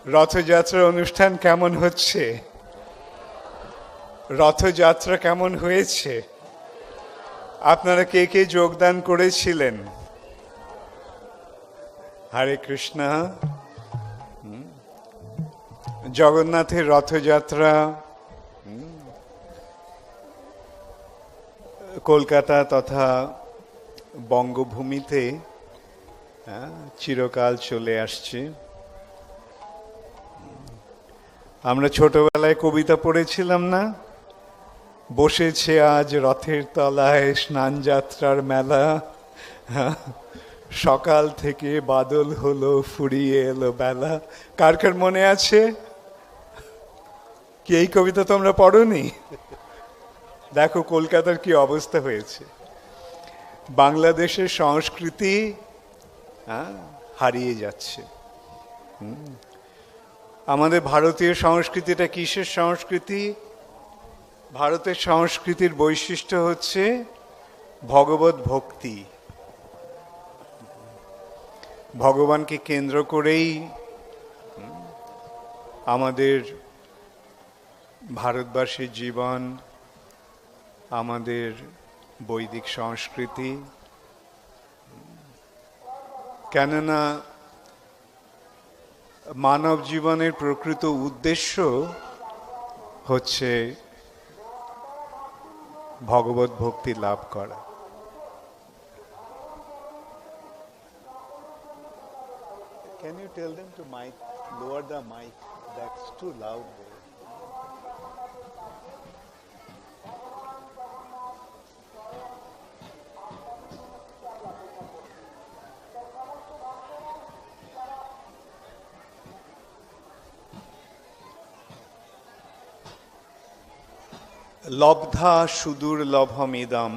রথযাত্রার অনুষ্ঠান কেমন হচ্ছে? রথযাত্রা কেমন হয়েছে? আপনারা কে কে যোগদান করেছিলেন? হরে কৃষ্ণ। জগন্নাথের রথযাত্রা কলকাতা তথা বঙ্গভূমিতে চিরকাল চলে আসছে। আমরা ছোটবেলায় কবিতা পড়েছিলাম না, বসেছে আজ রথের তলায় স্নান যাত্রার মেলা, সকাল থেকে বাদল হলো ফুরিয়ে এলো বেলা। কার কার মনে আছে? কি এই কবিতা তোমরা পড়োনি? দেখো কলকাতার কি অবস্থা হয়েছে। বাংলাদেশের সংস্কৃতি হারিয়ে যাচ্ছে। আমাদের ভারতীয় সংস্কৃতিটা কিসের সংস্কৃতি? ভারতের সংস্কৃতির বৈশিষ্ট্য হচ্ছে ভগবত ভক্তি। ভগবানকে কেন্দ্র করেই আমাদের ভারতবর্ষের জীবন, আমাদের বৈদিক সংস্কৃতি। কেননা মানব জীবনের প্রকৃত উদ্দেশ্য হচ্ছে ভগবত ভক্তি লাভ করা। Can you tell them to lower the mic? That's too loud there. লব্ধা সুদুর্লভমিদম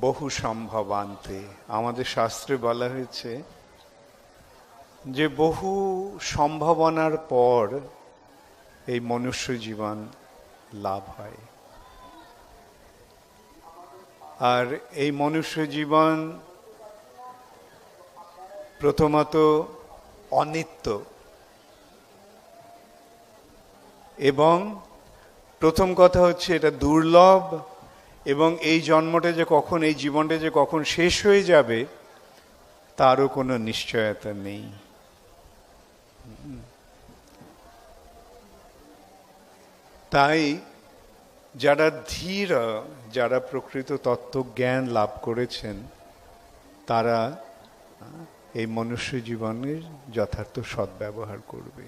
বহু সম্ভবান্তে। আমাদের শাস্ত্রে বলা হয়েছে যে বহু সম্ভাবনার পর এই মনুষ্য জীবন লাভ হয়। আর এই মনুষ্য জীবন প্রথমত অনিত্য, এবং প্রথম কথা হচ্ছে এটা দুর্লভ, এবং এই জন্মটা যে কখন, এই জীবনটা যে কখন শেষ হয়ে যাবে তারও কোনো নিশ্চয়তা নেই। তাই যারা ধীর, যারা প্রকৃত তত্ত্বজ্ঞান লাভ করেছেন, তারা এই মনুষ্য জীবনের যথার্থ সদ্ব্যবহার করবে।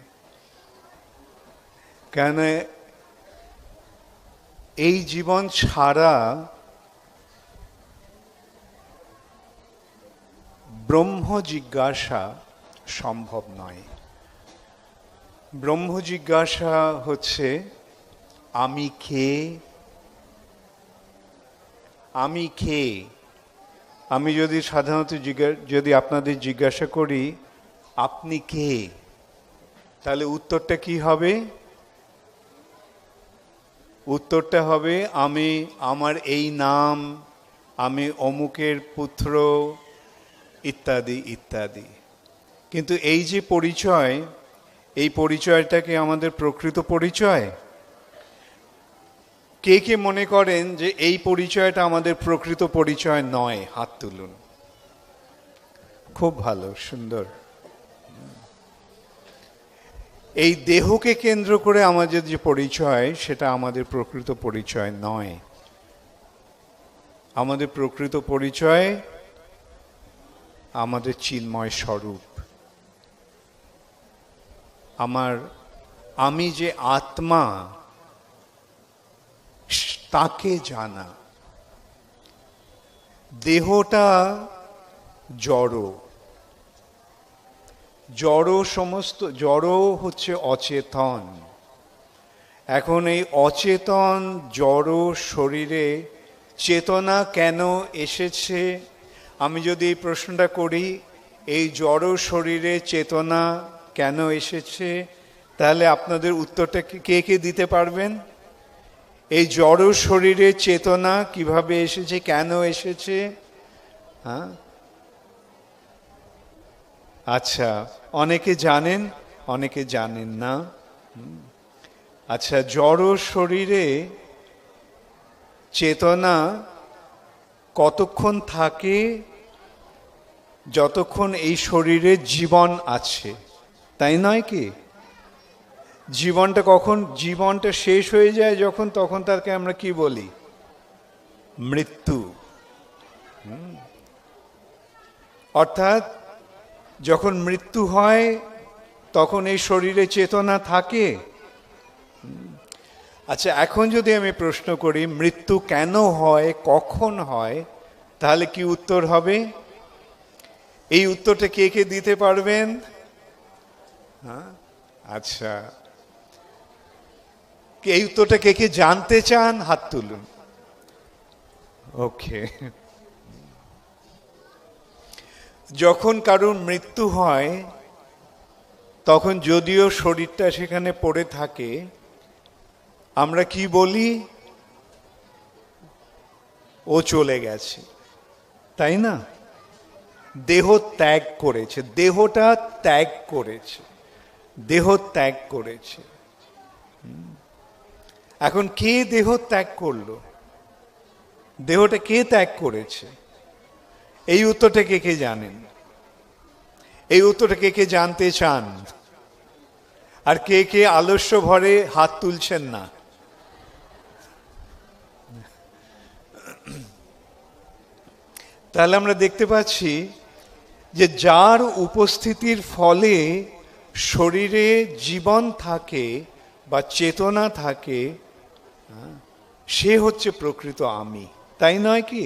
কেন এই জীবন ছাড়া ব্রহ্ম জিজ্ঞাসা সম্ভব নয়। ব্রহ্ম জিজ্ঞাসা হচ্ছে আমি কে, আমি কে। আমি যদি সাধারণত যদি আপনাদের জিজ্ঞাসা করি আপনি কে, তাহলে উত্তরটা কি হবে? উত্তরটা হবে আমি, আমার এই নাম, আমি অমুকের পুত্র, ইত্যাদি ইত্যাদি। কিন্তু এই যে পরিচয়, এই পরিচয়টা কি আমাদের প্রকৃত পরিচয়? কে কে মনে করেন যে এই পরিচয়টা আমাদের প্রকৃত পরিচয় নয়? হাত তুলুন। খুব ভালো, সুন্দর। এই দেহকে কেন্দ্র করে আমাদের যে পরিচয়, সেটা আমাদের প্রকৃত পরিচয় নয়। আমাদের প্রকৃত পরিচয় আমাদের চিন্ময় স্বরূপ। আমি যে আত্মা, তাকে জানা। দেহটা জড়, সমস্ত জড় হচ্ছে অচেতন। এখন এই অচেতন জড় শরীরে চেতনা কেন এসেছে? আমি যদি এই প্রশ্নটা করি, এই জড় শরীরে চেতনা কেন এসেছে, তাহলে আপনাদের উত্তরটা কে কে দিতে পারবেন? এই জড় শরীরে চেতনা কিভাবে এসেছে, কেন এসেছে? আচ্ছা, অনেকে জানেন অনেকে জানেন না। আচ্ছা, জড় শরীরে চেতনা কতক্ষণ থাকে? যতক্ষণ এই শরীরে জীবন আছে, তাই নয় কি? জীবনটা শেষ হয়ে যায় যখন, তখন তাকে আমরা কি বলি? মৃত্যু। অর্থাৎ যখন মৃত্যু হয় তখন এই শরীরে চেতনা থাকে। আচ্ছা, এখন যদি আমি প্রশ্ন করি মৃত্যু কেন হয়, কখন হয়, তাহলে কি উত্তর হবে? এই উত্তরটা কে কে দিতে পারবেন? হ্যাঁ, আচ্ছা, এই উত্তরটা কে কে জানতে চান? হাত তুলুন। ওকে। যখন কারোর মৃত্যু হয় তখন যদিও শরীরটা সেখানে পড়ে থাকে, আমরা কি বলি? ও চলে গেছে, তাই না? দেহ ত্যাগ করেছে, দেহটা ত্যাগ করেছে, দেহ ত্যাগ করেছে। এখন কে দেহ ত্যাগ করলো? দেহটা কে ত্যাগ করেছে? এই উত্তরটা কে কে জানেন? এই উত্তরটা কে কে জানতে চান? আর কে কে আলস্য ভরে হাত তুলছেন না? তাহলে আমরা দেখতে পাচ্ছি যে যার উপস্থিতির ফলে শরীরে জীবন থাকে বা চেতনা থাকে, সে হচ্ছে প্রকৃত আমি, তাই নয় কি?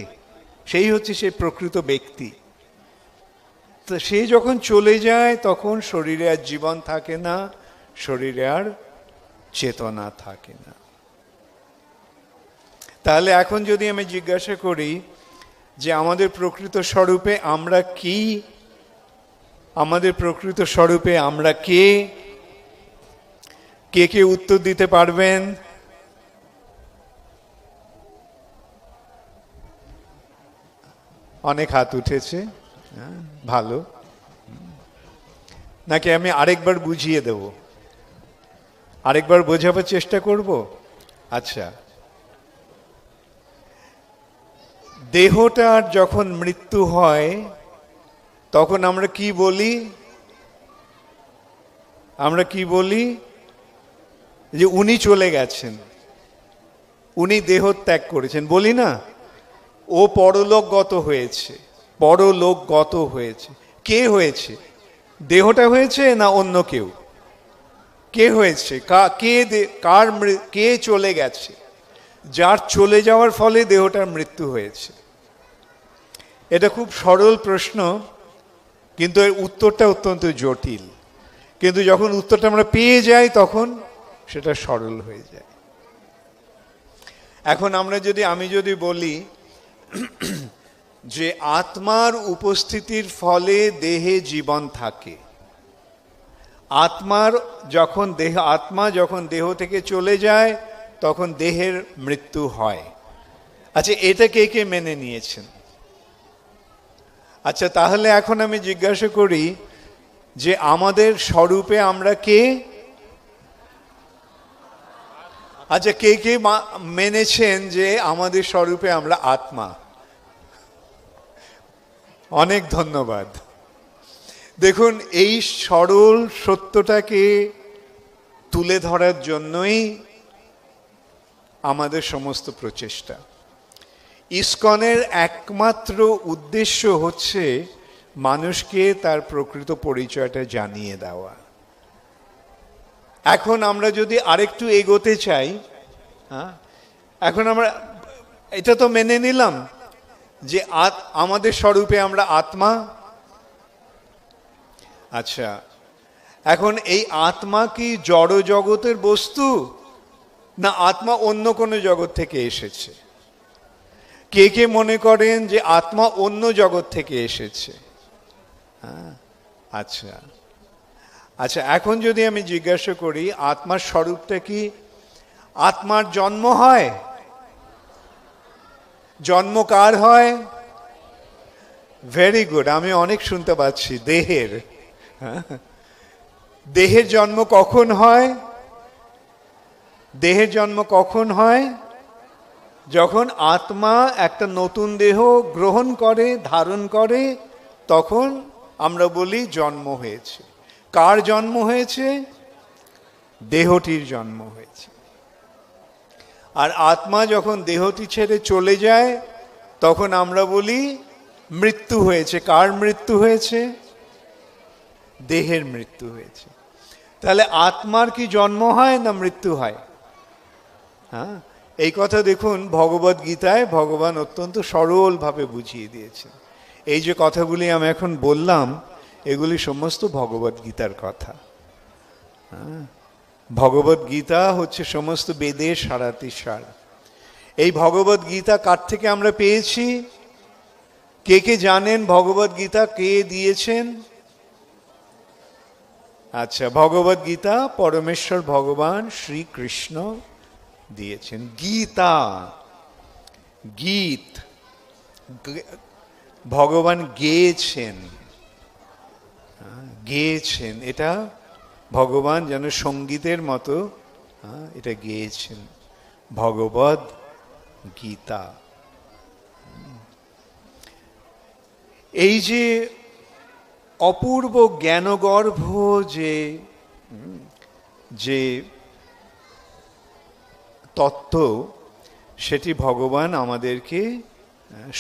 সেই হচ্ছে সে প্রকৃত ব্যক্তি। তো সে যখন চলে যায় তখন শরীরে আর জীবন থাকে না, শরীরে আর চেতনা থাকে না। তাহলে এখন যদি আমি জিজ্ঞাসা করি যে আমাদের প্রকৃত স্বরূপে আমরা কি, আমাদের প্রকৃত স্বরূপে আমরা কে, কে কে উত্তর দিতে পারবেন? অনেক হাত উঠেছে, ভালো। নাকি আমি আরেকবার বুঝিয়ে দেব? আরেকবার বোঝাবার চেষ্টা করব। আচ্ছা, দেহটার যখন মৃত্যু হয় তখন আমরা কি বলি? আমরা কি বলি? যে উনি চলে গেছেন, উনি দেহ ত্যাগ করেছেন, বলি না? ও পরলোকগত হয়েছে, পরলোকগত হয়েছে। কে হয়েছে? দেহটা হয়েছে না অন্য কেউ? কে হয়েছে? কে চলে গেছে? যার চলে যাওয়ার ফলে দেহটার মৃত্যু হয়েছে। এটা খুব সরল প্রশ্ন, কিন্তু এর উত্তরটা অত্যন্ত জটিল। কিন্তু যখন উত্তরটা আমরা পেয়ে যাই তখন সেটা সরল হয়ে যায়। এখন আমি যদি বলি যে আত্মার উপস্থিতির ফলে দেহে জীবন থাকে, আত্মা যখন দেহ থেকে চলে যায় তখন দেহের মৃত্যু হয়। আচ্ছা, এটা কে কে মেনে নিয়েছেন? আচ্ছা, তাহলে এখন আমি জিজ্ঞাসা করি যে আমাদের স্বরূপে আমরা কে? আচ্ছা, কে কে মেনেছেন যে আমাদের স্বরূপে আমরা আত্মা? অনেক ধন্যবাদ। দেখুন, এই সরল সত্যটাকে তুলে ধরার জন্যই আমাদের সমস্ত প্রচেষ্টা। ইসকনের একমাত্র উদ্দেশ্য হচ্ছে মানুষকে তার প্রকৃত পরিচয়টা জানিয়ে দেওয়া। এখন আমরা যদি আরেকটু এগোতে চাই, এখন আমরা এটা তো মেনে নিলাম যে আমাদের স্বরূপে আমরা আত্মা। আচ্ছা, এখন এই আত্মা কি জড় জগতের বস্তু, না আত্মা অন্য কোনো জগৎ থেকে এসেছে? কে কে মনে করেন যে আত্মা অন্য জগৎ থেকে এসেছে? আচ্ছা আচ্ছা, এখন যদি আমি জিজ্ঞাসা করি আত্মার স্বরূপটা কি? আত্মার জন্ম হয়? জন্ম কার হয়? ভেরি গুড, আমি অনেক শুনতে পাচ্ছি দেহের। দেহের জন্ম কখন হয়? দেহের জন্ম কখন হয়? যখন আত্মা একটা নতুন দেহ গ্রহণ করে, ধারণ করে, তখন আমরা বলি জন্ম হয়েছে। কার জন্ম হয়েছে? দেহটির জন্ম হয়েছে। আর আত্মা যখন দেহটি ছেড়ে চলে যায়, তখন আমরা বলি মৃত্যু হয়েছে। কার মৃত্যু হয়েছে? দেহের মৃত্যু হয়েছে। তাহলে আত্মার কি জন্ম হয় না মৃত্যু হয়? হ্যাঁ, এই কথা দেখুন ভগবদ গীতায় ভগবান অত্যন্ত সরলভাবে বুঝিয়ে দিয়েছেন। এই যে কথাগুলি আমি এখন বললাম, এগুলি সমস্ত ভগবদ গীতার কথা। হ্যাঁ, ভগবদ গীতা হচ্ছে সমস্ত বেদের সারাতিসার। এই ভগবদ গীতা কার থেকে আমরা পেয়েছি? কে কে জানেন ভগবদ গীতা কে দিয়েছেন? আচ্ছা, ভগবদ গীতা পরমেশ্বর ভগবান শ্রীকৃষ্ণ দিয়েছেন। গীতা, গীত ভগবান গেয়েছেন, গেয়েছেন। এটা ভগবান যেন সঙ্গীতের মতো এটা গেয়েছেন, ভগবদ গীতা। এই যে অপূর্ব জ্ঞানগর্ভ যে তত্ত্ব, সেটি ভগবান আমাদেরকে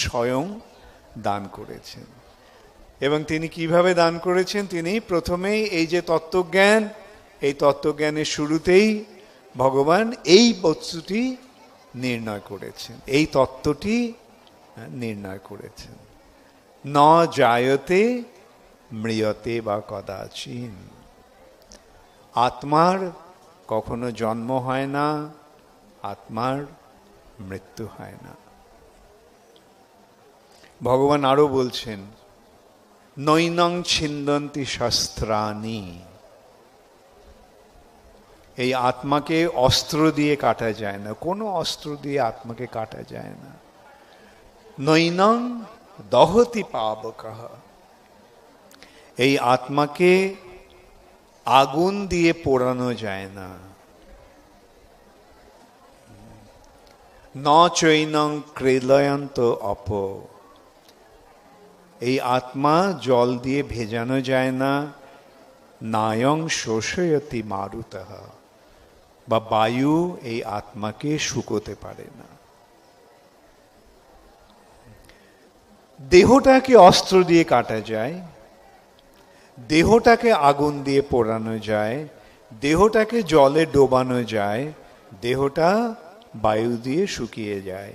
স্বয়ং দান করেছেন। এবং তিনি কিভাবে দান করেছেন? তিনি প্রথমেই এই যে তত্ত্বজ্ঞান, এই তত্ত্বজ্ঞানের শুরুতেই ভগবান এই বস্তুটি নির্ণয় করেছেন, এই তত্ত্বটি নির্ণয় করেছেন। ন জায়তে ম্রিয়তে বা কদাচিন। আত্মার কখনো জন্ম হয় না, আত্মার মৃত্যু হয় না। ভগবান আরো বলছেন, নৈনং ছিন্দন্তি শস্ত্রাণি। এই আত্মাকে অস্ত্র দিয়ে কাটা যায় না, কোনো অস্ত্র দিয়ে আত্মাকে কাটা যায় না। নৈনং দহতি পাবকঃ। এই আত্মাকে আগুন দিয়ে পোড়ানো যায় না। ন চৈনং ক্রেলয়ন্ত অপ। এই আত্মা জল দিয়ে ভেজানো যায় না। নায়ং শোষয়তি মারুতঃ। বা বায়ু এই আত্মাকে শুকোতে পারে না। দেহটাকে অস্ত্র দিয়ে কাটা যায়, দেহটাকে আগুন দিয়ে পোড়ানো যায়, দেহটাকে জলে ডোবানো যায়, দেহটা বায়ু দিয়ে শুকিয়ে যায়,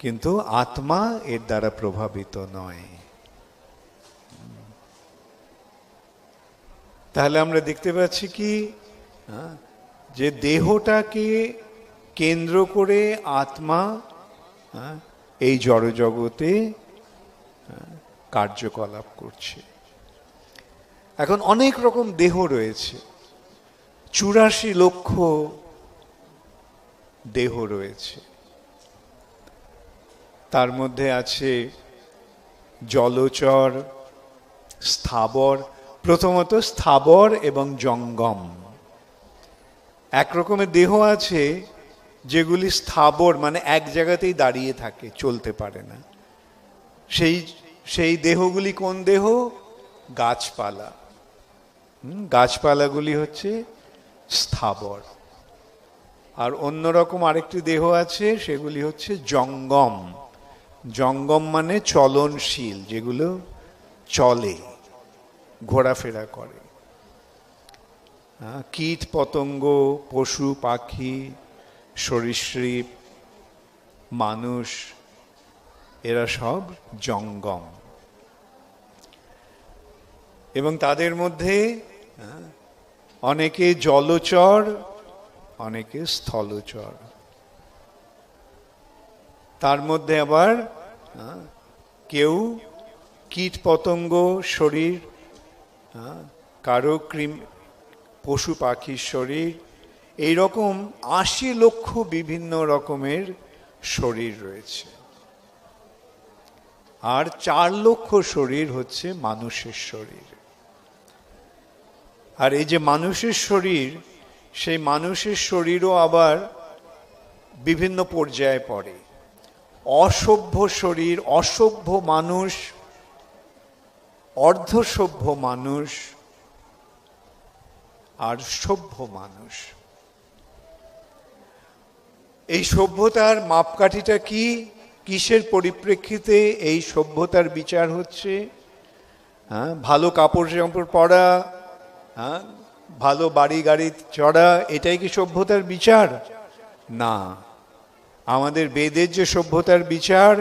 কিন্তু আত্মা এর দ্বারা প্রভাবিত নয়। তাহলে আমরা দেখতে পাচ্ছি কি, যে দেহটাকে কেন্দ্র করে আত্মা এই জড়জগতে কার্যকলাপ করছে। এখন অনেক রকম দেহ রয়েছে, 84 লক্ষ দেহ রয়েছে। তার মধ্যে আছে জলচর, স্থাবর। প্রথমত স্থাবর এবং জঙ্গম। এক রকমের দেহ আছে যেগুলি স্থাবর, মানে এক জায়গাতেই দাঁড়িয়ে থাকে, চলতে পারে না। সেই দেহগুলি কোন দেহ? গাছপালা। গাছপালাগুলি হচ্ছে স্থাবর। আর অন্যরকম আরেকটি দেহ আছে, সেগুলি হচ্ছে জঙ্গম। জঙ্গম মানে চলনশীল, যেগুলো চলে, ঘোরাফেরা করে। কীট পতঙ্গ, পশু পাখি, সরীসৃপ, মানুষ, এরা সব জঙ্গম। এবং তাদের মধ্যে অনেকে জলচর, অনেকে স্থলচর। তার মধ্যে আবার কেউ কীট পতঙ্গ শরীর, কারো পশু পাখির শরীর, এইরকম 80 লক্ষ বিভিন্ন রকমের শরীর রয়েছে। আর 4 লক্ষ শরীর হচ্ছে মানুষের শরীর। আর এই যে মানুষের শরীর, সেই মানুষের শরীরও আবার বিভিন্ন পর্যায়ে পড়ে। অসভ্য শরীর, অসভ্য মানুষ, অর্ধসভ্য মানুষ আর সভ্য মানুষ। এই সভ্যতার মাপকাঠিটা কি? কিসের পরিপ্রেক্ষিতে এই সভ্যতার বিচার হচ্ছে? ভালো কাপড় জামা পরা, ভালো বাড়ি গাড়ি চড়া, এটাই কি সভ্যতার বিচার? না। আমাদের বেদের যে সভ্যতার বিচার,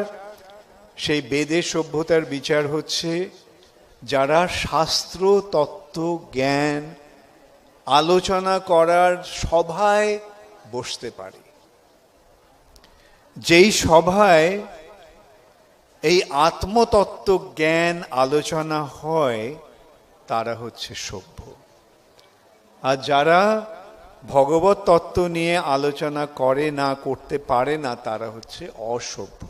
সেই বেদের সভ্যতার বিচার হচ্ছে যারা শাস্ত্র তত্ত্ব জ্ঞান আলোচনা করার সভায় বসতে পারে। যেই সভায় এই আত্মতত্ত্ব জ্ঞান আলোচনা হয় তারা হচ্ছে সভ্য। আর যারা ভগবত তত্ত্ব নিয়ে আলোচনা করে না, করতে পারে না, তারা হচ্ছে অসভ্য।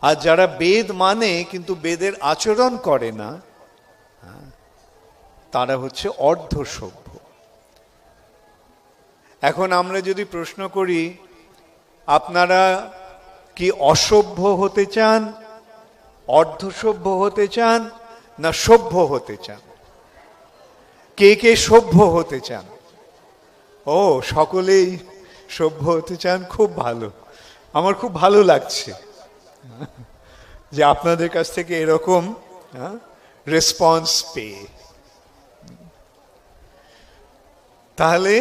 আর যারা বেদ মানে কিন্তু বেদের আচরণ করে না, তারা হচ্ছে অর্ধসভ্য। এখন আমরা যদি প্রশ্ন করি, আপনারা কি অসভ্য হতে চান, অর্ধসভ্য হতে চান, না সভ্য হতে চান? কে কে সভ্য হতে চান? ও, সকলেই সভ্য হতে চান, খুব ভালো। আমার খুব ভালো লাগছে যে আপনাদের কাছ থেকে এরকম রেসপন্স পেয়ে। তাহলে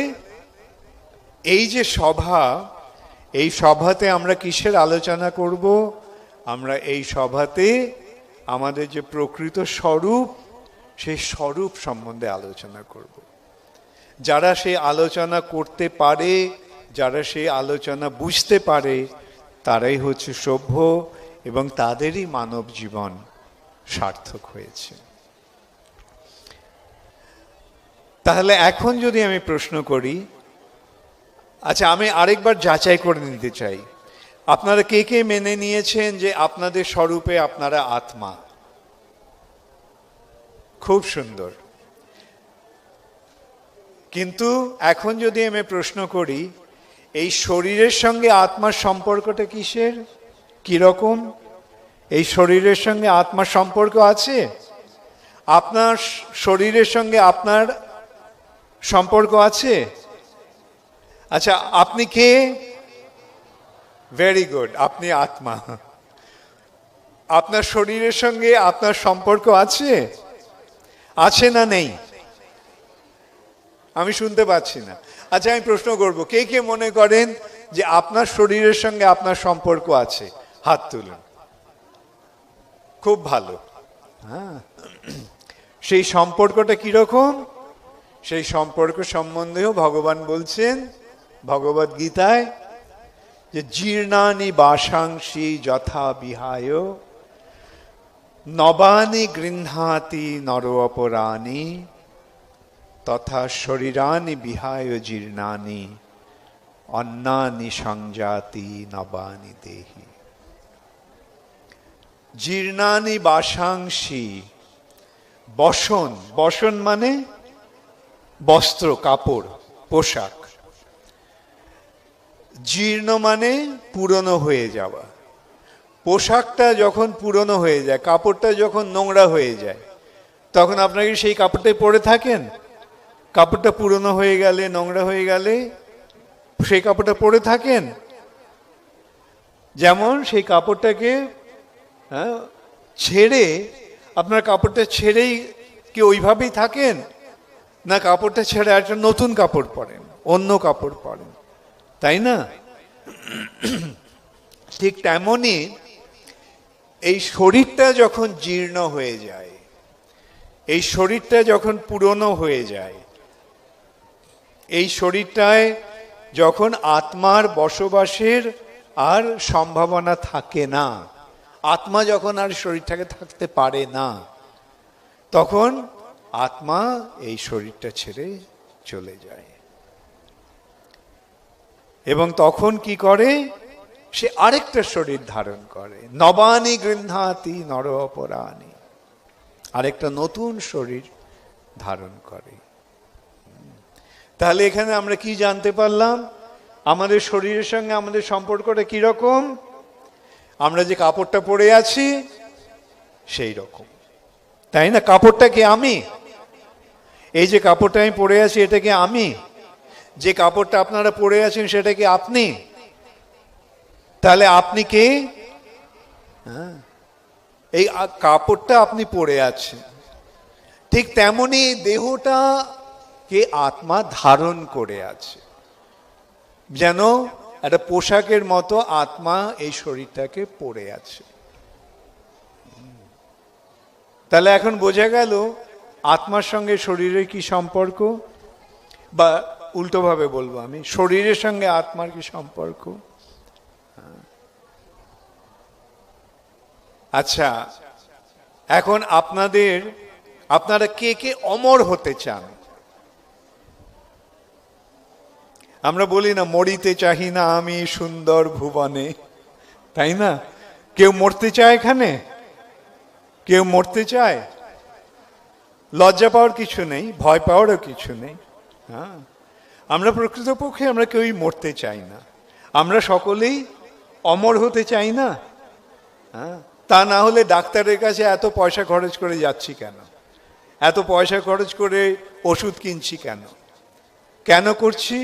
এই যে সভা, এই সভাতে আমরা কিসের আলোচনা করব? আমরা এই সভাতে আমাদের যে প্রকৃত স্বরূপ, সেই স্বরূপ সম্বন্ধে আলোচনা করব। যারা সেই আলোচনা করতে পারে, যারা সেই আলোচনা বুঝতে পারে, তারাই হচ্ছে সভ্য এবং তাদেরই মানব জীবন সার্থক হয়েছে। তাহলে এখন যদি আমি প্রশ্ন করি, আচ্ছা আমি আরেকবার যাচাই করে নিতে চাই, আপনারা কে কে মেনে নিয়েছেন যে আপনাদের স্বরূপে আপনারা আত্মা? খুব সুন্দর। কিন্তু এখন যদি আমি প্রশ্ন করি, এই শরীরের সঙ্গে আত্মার সম্পর্কটা কিসের, কিরকম? এই শরীরের সঙ্গে আত্মার সম্পর্ক আছে? আপনার শরীরের সঙ্গে আপনার সম্পর্ক আছে? আচ্ছা, আপনি কে? ভেরি গুড, আপনি আত্মা। আপনার শরীরের সঙ্গে আপনার সম্পর্ক আছে? আছে না নেই? আমি শুনতে পাচ্ছি না। আচ্ছা আমি প্রশ্ন করব, কে কে মনে করেন যে আপনার শরীরের সঙ্গে আপনার সম্পর্ক আছে? হাত তুলুন। খুব ভালো। হ্যাঁ, সেই সম্পর্কটা কিরকম? সেই সম্পর্ক সম্বন্ধেও ভগবান বলছেন ভগবদ গীতায় যে জীর্ণানি বাসাংসি যথা বিহায় নবানি গৃহ্ণাতি নর অপরাণি তথা শরীরানি বিহায় জীর্ণানি অন্নানি সংজাতি নবানি দেহি। জীর্ণানি বাসাংসি, বসন, বসন মানে বস্ত্র, কাপড়, পোশাক। জীর্ণ মানে পুরনো হয়ে যাওয়া। পোশাকটা যখন পুরনো হয়ে যায়, কাপড়টা যখন নোংরা হয়ে যায়, তখন আপনাকে সেই কাপড়টাই পরে থাকেন? কাপড়টা পুরনো হয়ে গেলে, নোংরা হয়ে গেলে সেই কাপড়টা পরে থাকেন? যেমন সেই কাপড়টাকে ছেড়ে, আপনার কাপড়টা ছেড়েই কি ওইভাবেই থাকেন, না কাপড়টা ছেড়ে একটা নতুন কাপড় পরেন, অন্য কাপড় পরেন, তাই না? ঠিক তেমনই এই শরীরটা যখন জীর্ণ হয়ে যায়, এই শরীরটা যখন পুরনো হয়ে যায়, এই শরীরটায় যখন আত্মার বসবাসের আর সম্ভাবনা থাকে না, আত্মা যখন আর শরীরটাকে থাকতে পারে না, তখন আত্মা এই শরীরটা ছেড়ে চলে যায়। এবং তখন কি করে? সে আরেকটা শরীর ধারণ করে। নবানি গৃহ্ণাতি নর অপরাণি, আরেকটা নতুন শরীর ধারণ করে। তাহলে এখানে আমরা কি জানতে পারলাম? আমাদের শরীরের সঙ্গে আমাদের সম্পর্কটা কি রকম? আমরা যে কাপড়টা পরে আছি সেই রকম, তাই না? কাপড়টা কি আমি? এই যে কাপড়টা আমি পরে আছি এটা কি আমি? যে কাপড়টা আপনারা পরে আছেন সেটা কি আপনি? তাহলে আপনি কে? এই কাপড়টা আপনি পরে আছেন, ঠিক তেমনি দেহটা কে আত্মা ধারণ করে আছে, যেন একটা পোশাকের মতো আত্মা এই শরীরটাকে পরে আছে। তাহলে এখন বোঝা গেল আত্মার সঙ্গে শরীরের কি সম্পর্ক, বা উল্টোভাবে বলবো আমি, শরীরের সঙ্গে আত্মার কি সম্পর্ক। আচ্ছা, এখন আপনারা কে কে অমর হতে চান? আমরা বলি না, মরিতে চাহি না আমি সুন্দর ভুবনে, তাই না? কেউ মরতে চায় এখানে? কেউ মরতে চায়? লজ্জা পাওয়ার কিছু নেই, ভয় পাওয়ারও কিছু নেই। হ্যাঁ, আমরা প্রকৃতপক্ষে আমরা কেউই মরতে চাই না, আমরা সকলেই অমর হতে চাই না। হ্যাঁ, তা না হলে ডাক্তারের কাছে এত পয়সা খরচ করে যাচ্ছি কেন? এত পয়সা খরচ করে ওষুধ কিনছি কেন? কেন করছি?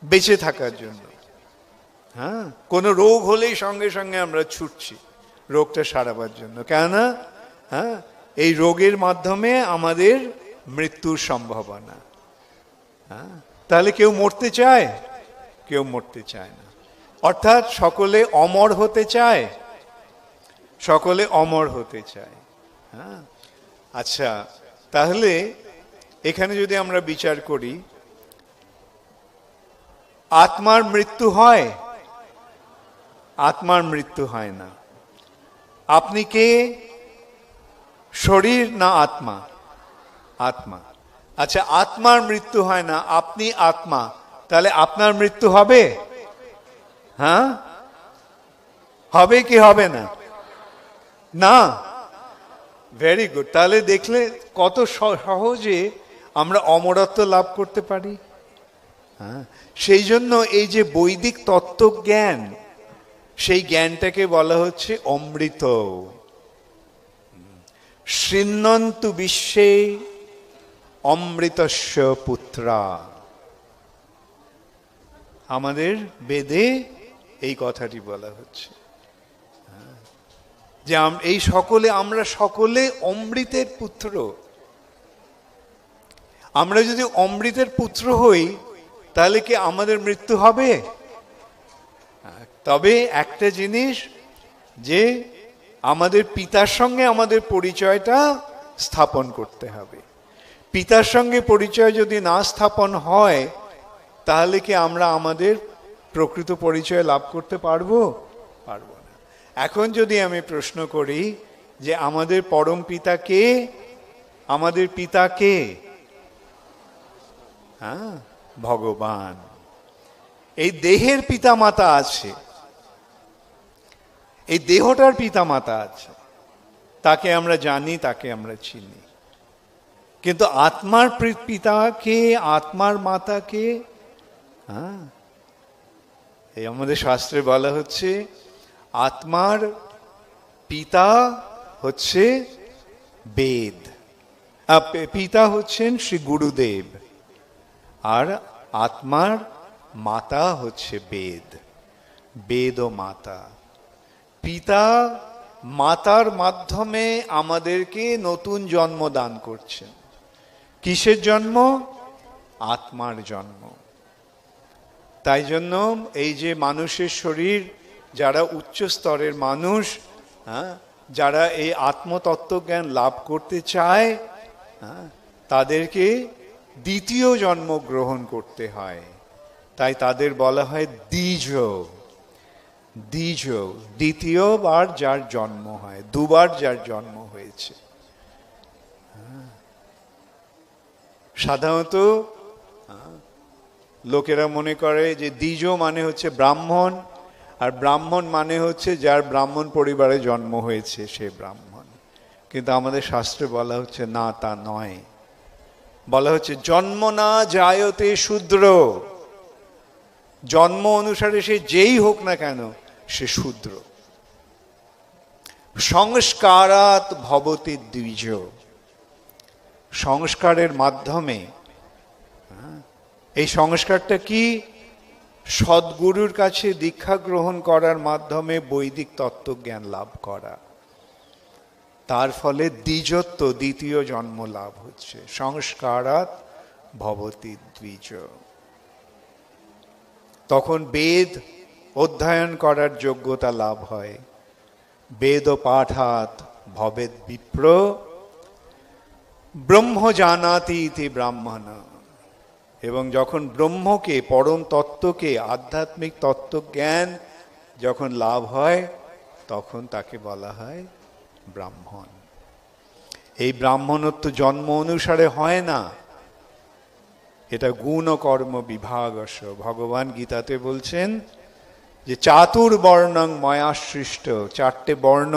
বেঁচে থাকার জন্য। হ্যাঁ, কোনো রোগ হলেই সঙ্গে সঙ্গে আমরা ছুটছি রোগটা সারাবার জন্য, কেননা হ্যাঁ, এই রোগের মাধ্যমে আমাদের মৃত্যুর সম্ভাবনা। হ্যাঁ, তাহলে কেউ মরতে চায়? কেউ মরতে চায় না। অর্থাৎ সকলে অমর হতে চায়, সকলে অমর হতে চায়। হ্যাঁ, আচ্ছা, তাহলে এখানে যদি আমরা বিচার করি, আত্মার মৃত্যু হয়? আত্মার মৃত্যু হয় না। আপনি কে? শরীর না আত্মা? আত্মা। আচ্ছা, আত্মার মৃত্যু হয় না, আপনি আত্মা, তাহলে আপনার মৃত্যু হবে? হ্যাঁ, হবে কি হবে না? না। Very good. তাহলে দেখলে কত সহজে আমরা অমরত্ব লাভ করতে পারি। হ্যাঁ, সেই জন্য এই যে বৈদিক তত্ত্বজ্ঞান, সেই জ্ঞানটাকে বলা হচ্ছে অমৃত। শৃণ্বন্তু বিশ্বে অমৃতস্য পুত্রা। আমাদের বেদে এই কথাটি বলা হচ্ছে যে এই সকলে, আমরা সকলে অমৃতের পুত্র। আমরা যদি অমৃতের পুত্র হই তাহলে কি আমাদের মৃত্যু হবে? তবে একটা জিনিস, যে আমাদের পিতার সঙ্গে আমাদের পরিচয়টা স্থাপন করতে হবে। পিতার সঙ্গে পরিচয় যদি না স্থাপন হয় তাহলে কি আমরা আমাদের প্রকৃত পরিচয় লাভ করতে পারবো? পারবো না। এখন যদি আমি প্রশ্ন করি যে আমাদের পরম পিতা কে? আমাদের পিতা কে? হ্যাঁ, ভগবান। এই দেহের পিতা মাতা আছে, এই দেহটার পিতা মাতা আছে, তাকে আমরা জানি, তাকে আমরা চিনি, কিন্তু আত্মার পিতা কে? আত্মার মাতা কে? হ্যাঁ, এই আমাদের শাস্ত্রে বলা হচ্ছে আত্মার পিতা হচ্ছে বেদ, পিতা হচ্ছেন শ্রী গুরুদেব, আর আত্মার মাতা হচ্ছে বেদ, বেদ ও মাতা। পিতা মাতার মাধ্যমে আমাদেরকে নতুন জন্ম দান করছেন। কিসের জন্ম? আত্মার জন্ম। তাই জন্য এই যে মানুষের শরীর, যারা উচ্চ স্তরের মানুষ, হ্যাঁ, যারা এই আত্মতত্ত্বজ্ঞান লাভ করতে চায়, হ্যাঁ, তাদেরকে দ্বিতীয় জন্ম গ্রহণ করতে হয়। তাই তাদের বলা হয় দ্বিজ। দ্বিজ, দ্বিতীয়বার যার জন্ম হয়, দুবার যার জন্ম হয়েছে। সাধারণত লোকেরা মনে করে যে দ্বিজ মানে হচ্ছে ব্রাহ্মণ, আর ব্রাহ্মণ মানে হচ্ছে যার ব্রাহ্মণ পরিবারে জন্ম হয়েছে সে ব্রাহ্মণ। কিন্তু আমাদের শাস্ত্রে বলা হচ্ছে না, তা নয়। বলা হচ্ছে জন্ম না জায়তে শূদ্র, জন্ম অনুসারে সে যেই হোক না কেন সে শূদ্র। সংস্কারাৎ ভবতি দ্বিজ, সংস্কারের মাধ্যমে, এই সংস্কারটা কি? সদ্গুরুর কাছে দীক্ষা গ্রহণ করার মাধ্যমে বৈদিক তত্ত্বজ্ঞান লাভ করা, তার ফলে দ্বিজত্ব, দ্বিতীয় জন্ম লাভ হচ্ছে। সংস্কারাৎ ভবতি দ্বিজ, তখন বেদ অধ্যয়ন করার যোগ্যতা লাভ হয়। বেদ পাঠাৎ ভবেদ বিপ্র, ব্রহ্ম জানাতি ইতি ব্রাহ্মণ। এবং যখন ব্রহ্মকে, পরম তত্ত্বকে, আধ্যাত্মিক তত্ত্বজ্ঞান যখন লাভ হয়, তখন তাকে বলা হয় ব্রাহ্মণ। এই ব্রাহ্মণত্ব জন্ম অনুসারে হয় না, এটা গুণ ও কর্ম বিভাগস। ভগবান গীতাতে বলছেন যে চাতুর্বর্ণং ময়া সৃষ্ট, চারটে বর্ণ,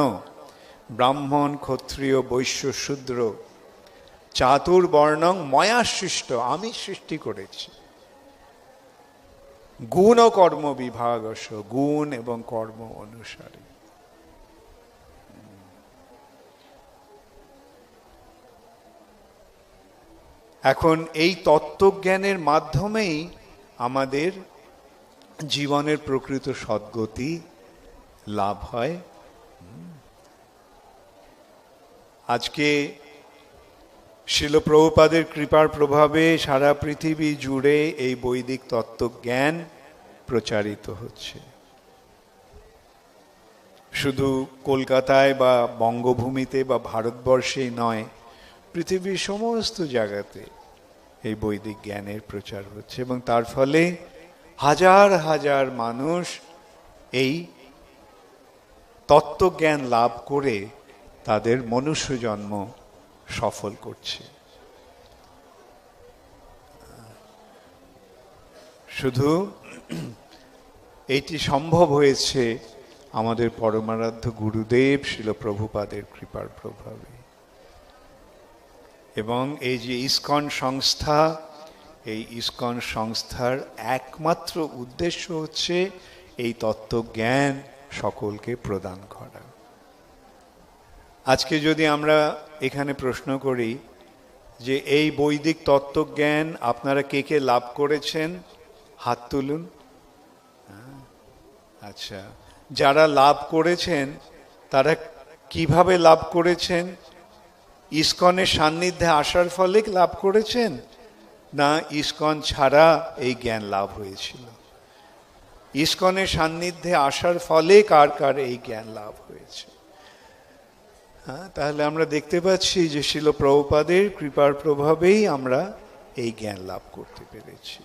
ব্রাহ্মণ, ক্ষত্রিয়, বৈশ্য, শূদ্র, চাতুর্বর্ণং ময়া সৃষ্ট, আমি সৃষ্টি করেছি। গুণ ও কর্ম বিভাগস, গুণ এবং কর্ম অনুসারে। এখন এই তত্ত্বজ্ঞানের মাধ্যমেই আমাদের জীবনের প্রকৃত সদ্গতি লাভ হয়। আজকে শিল প্রভুপাদের কৃপার প্রভাবে সারা পৃথিবী জুড়ে এই বৈদিক তত্ত্বজ্ঞান প্রচারিত হচ্ছে। শুধু কলকাতায় বা বঙ্গভূমিতে বা ভারতবর্ষেই নয়, পৃথিবীর সমস্ত জায়গাতে এই বৈদিক জ্ঞানের প্রচার হচ্ছে, এবং তার ফলে হাজার হাজার মানুষ এই তত্ত্বজ্ঞান লাভ করে তাদের মনুষ্য জন্ম সফল করছে। শুধু এইটি সম্ভব হয়েছে আমাদের পরমারাধ্য গুরুদেব শিল প্রভুপাদের কৃপার প্রভাবে। এবং এই যে ইসকন সংস্থা, এই ইসকন সংস্থার একমাত্র উদ্দেশ্য হচ্ছে এই তত্ত্বজ্ঞান সকলকে প্রদান করা। আজকে যদি আমরা এখানে প্রশ্ন করি যে এই বৈদিক তত্ত্বজ্ঞান আপনারা কে কে লাভ করেছেন, হাত তুলুন। আচ্ছা, যারা লাভ করেছেন তারা কিভাবে লাভ করেছেন? ইসকনের সান্নিধ্যে আসার ফলে লাভ করেছেন, না ইসকন ছাড়া এই জ্ঞান লাভ হয়েছিল? ইসকনের সান্নিধ্যে আসার ফলে কার কার এই জ্ঞান লাভ হয়েছে? হ্যাঁ, তাহলে আমরা দেখতে পাচ্ছি যে শিল প্রভুপাদের কৃপার প্রভাবেই আমরা এই জ্ঞান লাভ করতে পেরেছি।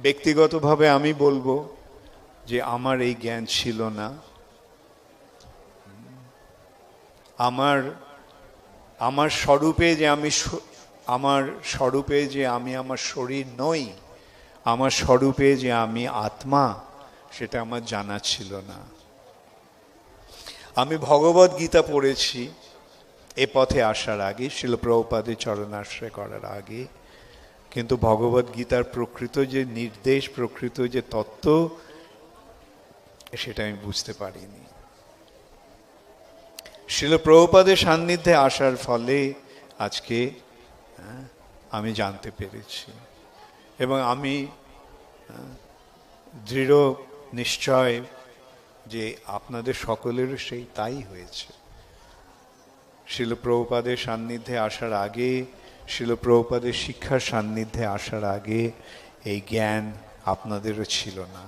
ব্যক্তিগতভাবে আমি বলবো যে আমার এই জ্ঞান ছিল না। আমার স্বরূপে যে আমি আমার শরীর নই, আমার স্বরূপে যে আমি আত্মা, সেটা আমার জানা ছিল না। আমি ভগবদ গীতা পড়েছি এ পথে আসার আগে, শিল প্রভুপাদের চরণাশ্রয় করার আগে, কিন্তু ভগবদ গীতার প্রকৃত যে নির্দেশ, প্রকৃত যে তত্ত্ব, সেটা আমি বুঝতে পারিনি। শিল প্রভুপাদের সান্নিধ্যে আসার ফলে আজকে আমি জানতে পেরেছি, এবং আমি দৃঢ় নিশ্চয় যে আপনাদের সকলেরও সেই তাই হয়েছে। শিল প্রভুপাদের সান্নিধ্যে আসার আগে, শিল প্রভুপাদের শিক্ষার সান্নিধ্যে আসার আগে এই জ্ঞান আপনাদেরও ছিল না।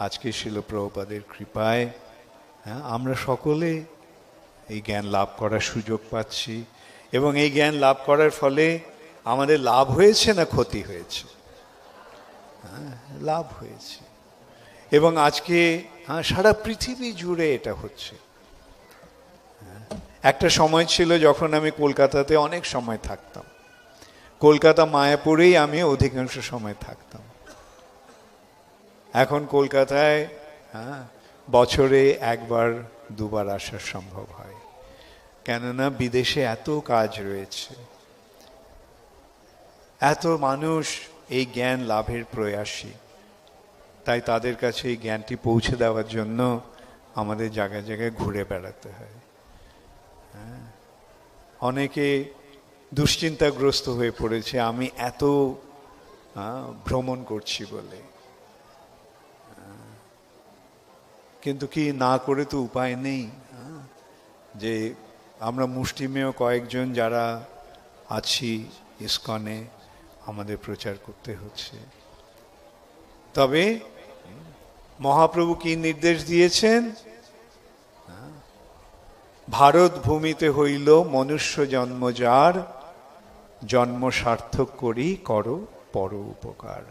আজকে শিল প্রভুপাদের কৃপায় আমরা সকলে এই জ্ঞান লাভ করার সুযোগ পাচ্ছি, এবং এই জ্ঞান লাভ করার ফলে আমাদের লাভ হয়েছে না ক্ষতি হয়েছে? লাভ হয়েছে। এবং আজকে সারা পৃথিবী জুড়ে এটা হচ্ছে। একটা সময় ছিল যখন আমি কলকাতাতে অনেক সময় থাকতাম, কলকাতা মায়াপুরেই আমি অধিকাংশ সময় থাকতাম। এখন কলকাতায় বছরে একবার দুবার আসা সম্ভব হয়, কেননা বিদেশে এত কাজ রয়েছে। এত মানুষ এই জ্ঞান লাভের প্রয়াসী, তাই তাদের কাছে এই জ্ঞানটি পৌঁছে দেওয়ার জন্য আমাদের জায়গায় জায়গায় ঘুরে বেড়াতে হয়। অনেকে দুশ্চিন্তাগ্রস্ত হয়ে পড়েছে আমি এত ভ্রমণ করছি বলে, কিন্তু কি না করে তো উপায় নেই। যে আমরা মুষ্টিমেয় কয়েকজন যারা আছি ইসকনে, আমাদের প্রচার করতে হচ্ছে। তবে মহাপ্রভু কি নির্দেশ দিয়েছেন? ভারত ভূমিতে হইল মনুষ্য জন্ম যার, জন্ম সার্থক করি করো পর উপকার।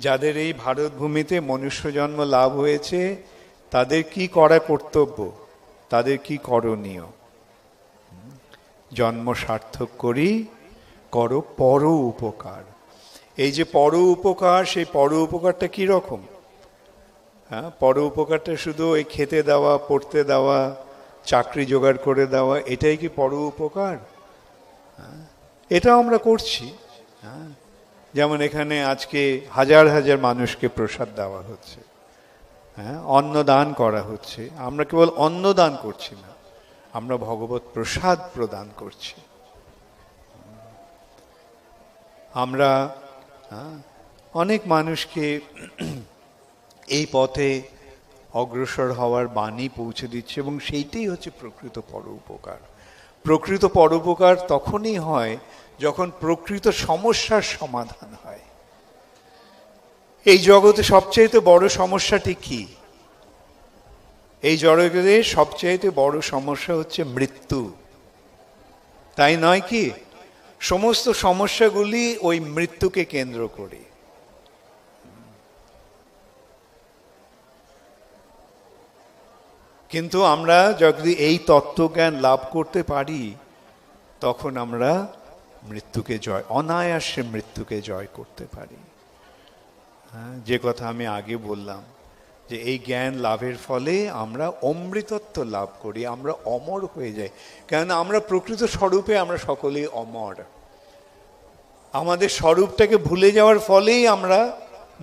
যাদের এই ভারত ভূমিতে মনুষ্য জন্ম লাভ হয়েছে তাদের কি করা কর্তব্য, তাদের কি করণীয়? জন্ম সার্থক করি করো পর উপকার। এই যে পর উপকার, সেই পর উপকারটা কি রকম? পর উপকারটা শুধু ওই খেতে দেওয়া, পড়তে দেওয়া, চাকরি জোগাড় করে দেওয়া, এটাই কি পর উপকার? এটাও আমরা করছি। যেমন এখানে আজকে হাজার হাজার মানুষকে প্রসাদ দেওয়া হচ্ছে, অন্নদান করা হচ্ছে। আমরা কেবল অন্নদান করছি না, আমরা ভগবত প্রসাদ প্রদান করছি। আমরা অনেক মানুষকে এই পথে অগ্রসর হওয়ার বাণী পৌঁছে দিচ্ছে, এবং সেইটাই হচ্ছে প্রকৃত পরোপকার। প্রকৃত পরোপকার তখনই হয় যখন প্রকৃত সমস্যার সমাধান হয়। এই জগতে সবচেয়ে বড় সমস্যাটি কি? এই জগতে সবচেয়ে বড় সমস্যা হচ্ছে মৃত্যু, তাই নয় কি? সমস্ত সমস্যাগুলি ওই মৃত্যুকে কেন্দ্র করে। কিন্তু আমরা যদি এই তত্ত্বজ্ঞান লাভ করতে পারি, তখন আমরা মৃত্যুকে অনায়াসে মৃত্যুকে জয় করতে পারি। যে কথা আমি আগে বললাম, যে এই জ্ঞান লাভের ফলে আমরা অমৃতত্ব লাভ করি, আমরা অমর হয়ে যাই। কেননা আমরা প্রকৃত স্বরূপে আমরা সকলেই অমর। আমাদের স্বরূপটাকে ভুলে যাওয়ার ফলেই আমরা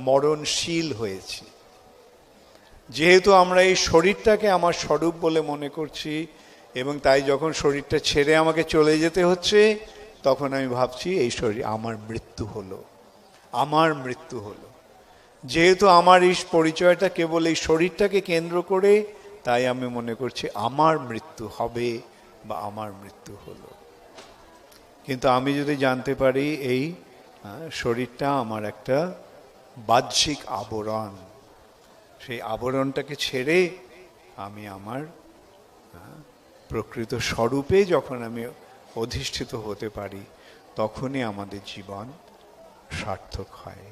মরণশীল হয়েছি। যেহেতু আমরা এই শরীরটাকে আমার স্বরূপ বলে মনে করছি, এবং তাই যখন শরীরটা ছেড়ে আমাকে চলে যেতে হচ্ছে, তখন আমি ভাবছি এই শরীর আমার মৃত্যু হলো, আমার মৃত্যু হলো। যেহেতু আমার এই পরিচয়টা কেবল এই শরীরটাকে কেন্দ্র করে, তাই আমি মনে করছি আমার মৃত্যু হবে বা আমার মৃত্যু হলো। কিন্তু আমি যদি জানতে পারি এই শরীরটা আমার একটা বাহ্যিক আবরণ, সেই আবরণটাকে ছেড়ে আমি আমার প্রকৃত স্বরূপে যখন আমি অধিষ্ঠিত হতে পারি, তখনই আমাদের জীবন সার্থক হয়।